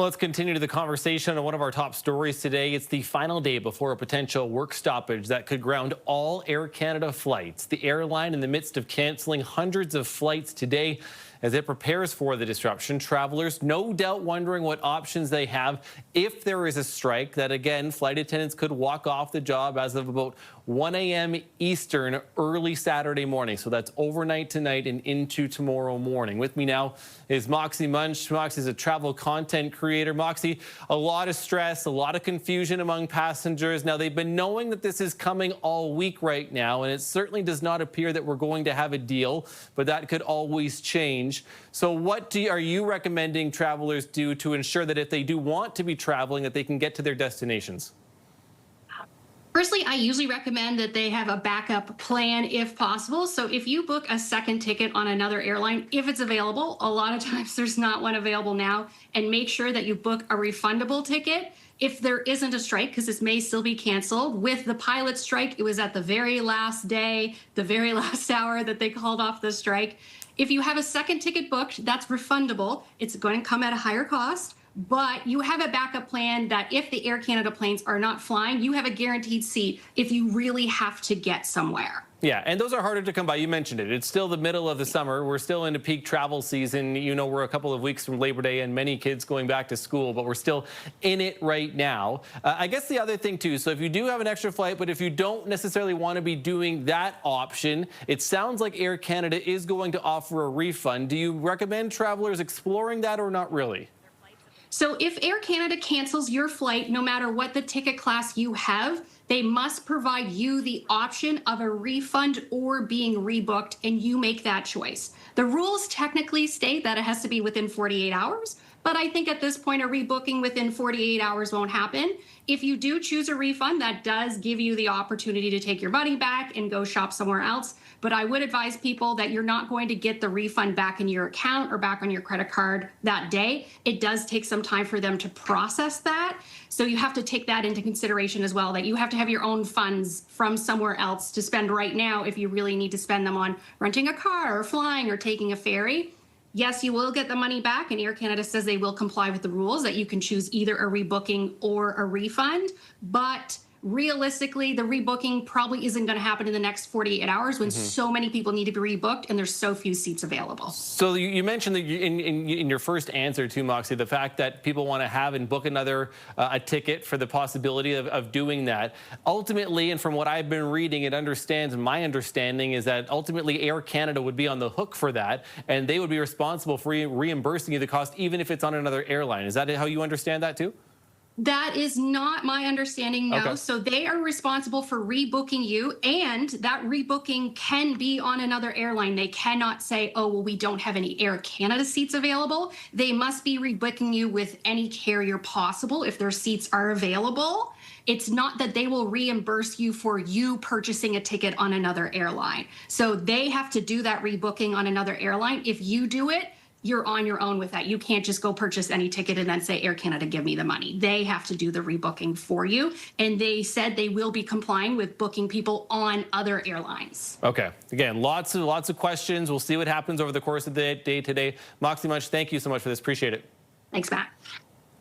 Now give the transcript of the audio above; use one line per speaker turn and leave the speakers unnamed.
Well, let's continue to the conversation on one of our top stories today. It's the final day before a potential work stoppage that could ground all Air Canada flights. The airline in the midst of canceling hundreds of flights today as it prepares for the disruption. Travelers no doubt wondering what options they have if there is a strike. That again, flight attendants could walk off the job as of about 1 a.m. Eastern early Saturday morning. So that's overnight tonight and into tomorrow morning. With me now is Moxey Munch. Moxey is a travel content creator. Moxey, a lot of stress, a lot of confusion among passengers. Now, they've been knowing that this is coming all week right now, and it certainly does not appear that we're going to have a deal, but that could always change. So what are you recommending travelers do to ensure that if they do want to be traveling, that they can get to their destinations?
Personally, I usually recommend that they have a backup plan if possible. So if you book a second ticket on another airline, if it's available, a lot of times there's not one available now, and make sure that you book a refundable ticket. If there isn't a strike, because this may still be canceled, with the pilot strike, it was at the very last day, the very last hour that they called off the strike. If you have a second ticket booked, that's refundable. It's going to come at a higher cost. But you have a backup plan that if the Air Canada planes are not flying, you have a guaranteed seat if you really have to get somewhere.
Yeah, and those are harder to come by. You mentioned it. It's still the middle of the summer. We're still into peak travel season. You know, we're a couple of weeks from Labor Day and many kids going back to school, but we're still in it right now. I guess the other thing, too, so if you do have an extra flight, but if you don't necessarily want to be doing that option, it sounds like Air Canada is going to offer a refund. Do you recommend travelers exploring that or not really?
So if Air Canada cancels your flight, no matter what the ticket class you have, they must provide you the option of a refund or being rebooked, and you make that choice. The rules technically state that it has to be within 48 hours, but I think at this point, a rebooking within 48 hours won't happen. If you do choose a refund, that does give you the opportunity to take your money back and go shop somewhere else. But I would advise people that you're not going to get the refund back in your account or back on your credit card that day. It does take some time for them to process that. So you have to take that into consideration as well, that you have to have your own funds from somewhere else to spend right now if you really need to spend them on renting a car or flying or taking a ferry. Yes, you will get the money back, and Air Canada says they will comply with the rules that you can choose either a rebooking or a refund. But realistically, the rebooking probably isn't going to happen in the next 48 hours when so many people need to be rebooked and there's so few seats available.
So you mentioned that in your first answer to Moxey, the fact that people want to have and book another a ticket for the possibility of doing that. Ultimately, and from what I've been reading and my understanding is that ultimately Air Canada would be on the hook for that, and they would be responsible for reimbursing you the cost even if it's on another airline. Is that how you understand that too?
That is not my understanding, no.
Okay.
So they are responsible for rebooking you, and that rebooking can be on another airline. They cannot say, oh, well, we don't have any Air Canada seats available. They must be rebooking you with any carrier possible if their seats are available. It's not that they will reimburse you for you purchasing a ticket on another airline. So they have to do that rebooking on another airline. If you do it, you're on your own with that. You can't just go purchase any ticket and then say, Air Canada, give me the money. They have to do the rebooking for you. And they said they will be complying with booking people on other airlines.
Okay. Again, lots of questions. We'll see what happens over the course of the day today. Moxey Munch, thank you so much for this. Appreciate it.
Thanks, Matt.